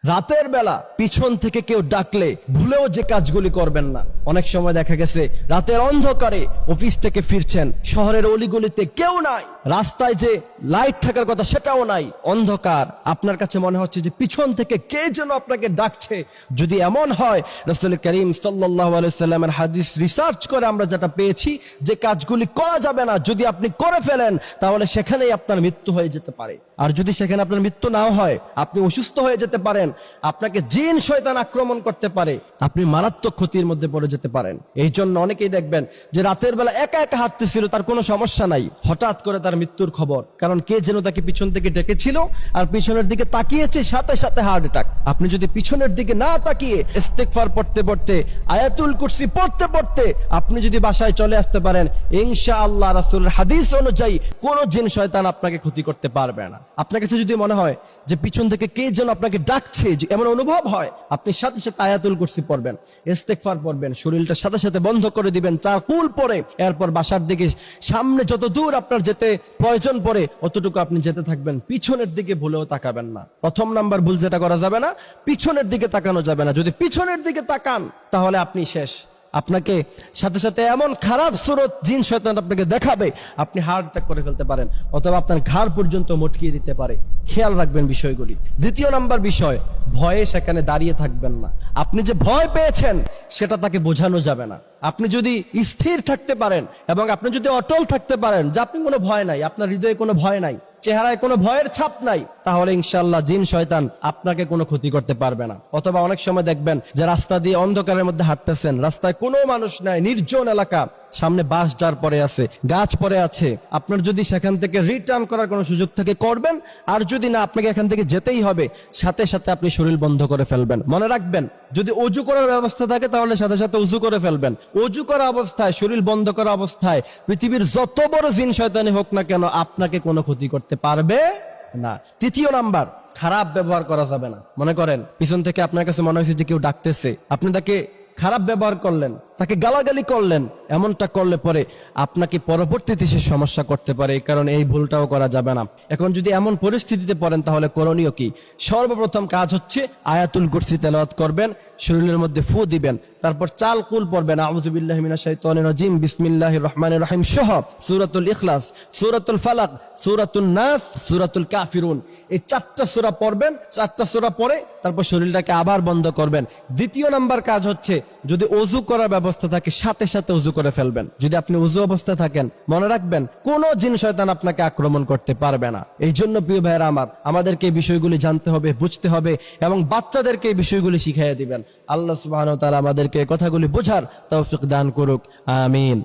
রাতের বেলা পিছন থেকে কেউ ডাকলে ভুলেও যে কাজগুলি করবেন না। অনেক সময় দেখা গেছে রাতের অন্ধকারে অফিস থেকে ফিরছেন, শহরের অলিগলিতে কেউ নাই, রাস্তায় যে লাইট থাকার কথা সেটাও নাই, অন্ধকার। আপনার কাছে মনে হচ্ছে যে পিছন থেকে কে যেন আপনাকে ডাকছে। যদি এমন হয়, রাসূল করিম সাল্লাল্লাহু আলাইহি সাল্লামের হাদিস রিসার্চ করে আমরা যেটা পেয়েছি, যে কাজগুলি করা যাবে না, যদি আপনি করে ফেলেন তাহলে সেখানেই আপনার মৃত্যু হয়ে যেতে পারে। আর যদি সেখানে আপনার মৃত্যু নাও হয়, আপনি অসুস্থ হয়ে যেতে পারেন, আপনাকে জিন শয়তান আক্রমণ করতে পারে, আপনি মারাত্মক ক্ষতির মধ্যে পড়ে যেতে পারেন। এই জন্য অনেকেই দেখবেন যে রাতের বেলা একা একা হাঁটতেছিল, তার কোনো সমস্যা নাই, হঠাৎ করে তার মৃত্যুর খবর, কারণ কে যেন তাকে পিছন থেকে ডেকেছিল আর পিছনের দিকে তাকিয়েছে, সাথে সাথে হার্ট অ্যাটাক। আপনি যদি পিছনের দিকে না তাকিয়ে ইস্তিগফার পড়তে পড়তে, আয়াতুল কুরসি পড়তে পড়তে আপনি যদি বাসায় চলে আসতে পারেন, ইনশাআল্লাহ রাসূলের হাদিস অনুযায়ী কোন জিন শয়তান আপনাকে ক্ষতি করতে পারবে না। আপনার কাছে যদি মনে হয় যে পিছন থেকে কে যেন আপনাকে ডাকছে, এমন অনুভব হয়, আপনি সাথে সাথে আয়াতুল কুরসি পড়বেন, ইস্তিগফার পড়বেন, শরীরটা সাথে সাথে বন্ধ করে দিবেন 4 কুল পরে, এরপর বাসার দিকে সামনে যত দূর আপনার যেতে প্রয়োজন পড়ে অতটুকু আপনি যেতে থাকবেন, পিছনের দিকে ভুলেও তাকাবেন না। প্রথম নাম্বার ভুল যেটা করা যাবে না, পিছনের দিকে তাকানো যাবে না। যদি পিছনের দিকে তাকান তাহলে আপনি শেষ। আপনাকে সাথে সাথে এমন খারাপ সুরত জিন শয়তান আপনাকে দেখাবে, আপনি হার্ট অ্যাটাক করে ফেলতে পারেন, অথবা আপনার ঘাড় পর্যন্ত মটকিয়ে দিতে পারে। খেয়াল রাখবেন বিষয়গুলি। দ্বিতীয় নাম্বার বিষয়, ভয়ে সেখানে দাঁড়িয়ে থাকবেন না। আপনি যে ভয় পেয়েছেন সেটা তাকে বোঝানো যাবে না। আপনি যদি স্থির থাকতে পারেন এবং আপনি যদি অটল থাকতে পারেন যে আপনি কোনো ভয় নাই, আপনার হৃদয়ে কোনো ভয় নাই, চেহারায় কোনো ভয়ের ছাপ নাই, তাহলে ইনশাআল্লাহ জিন শয়তান আপনাকে কোনো ক্ষতি করতে পারবে না। অথবা অনেক সময় দেখবেন যে রাস্তা দিয়ে অন্ধকারের মধ্যে হাঁটতেছেন, রাস্তায় কোনো মানুষ নাই, নির্জন এলাকা, সামনে বাস যার পরে আছে, গাছ পরে আছে, আপনার যদি সেখান থেকে রিটার্ন করার কোনো সুযোগ থাকে করবেন, আর যদি না আপনাকে এখান থেকে যেতেই হবে, সাথে সাথে আপনি শরীর বন্ধ করে ফেলবেন। মনে রাখবেন, যদি অজু করার ব্যবস্থা থাকে তাহলে সাথে সাথে অজু করে ফেলবেন। অজু করা অবস্থায়, শরীর বন্ধ করা অবস্থায় পৃথিবীর যত বড় জিন শয়তানি হোক না কেন আপনাকে কোনো ক্ষতি করতে পারবে না। তৃতীয় নাম্বার, খারাপ ব্যবহার করা যাবে না। মনে করেন পিছন থেকে আপনার কাছে মনে হয়েছে যে কেউ ডাকতেছে, আপনি তাকে খারাপ ব্যবহার করলেন, তাকে গালাগালি করলেন, এমনটা করলে পরে আপনাকে পরবর্তীতে সে সমস্যা করতে পারে। এই কারণে এই ভুলটাও করা যাবে না। এখন যদি এমন পরিস্থিতিতে পড়েন তাহলে করণীয় কি? সর্বপ্রথম কাজ হচ্ছে আয়াতুল কুরসি তেলাওয়াত করবেন, শরীরের মধ্যে ফু দিবেন, তারপর 4 কুল পড়বেন, আউযু বিল্লাহি মিনাশ শাইতানির রাজিম, বিসমিল্লাহির রহমানির রহিম সহ সূরাতুল ইখলাস, সূরাতুল ফালাক, সূরাতুন নাস, সূরাতুল কাফিরুন, এই 4টা সূরা পড়বেন। 4টা সূরা পড়ে তারপর শরীরটাকে আবার বন্ধ করবেন। দ্বিতীয় নাম্বার কাজ হচ্ছে, যদি ওযু করার ব্যবস্থা থাকে সাথে সাথে ওযু করে ফেলবেন। যদি আপনি ওযু অবস্থায় থাকেন, মনে রাখবেন কোন জিন শয়তান আপনাকে আক্রমণ করতে পারবে না। এই জন্য প্রিয় ভাইরা আমার, আমাদেরকে এই বিষয়গুলি জানতে হবে, বুঝতে হবে এবং বাচ্চাদেরকে এই বিষয়গুলি শিখিয়ে দিবেন। আল্লাহ সুবহানাহু ওয়া তাআলা আমাদেরকে কথাগুলি বোঝার তৌফিক দান করুক। আমিন।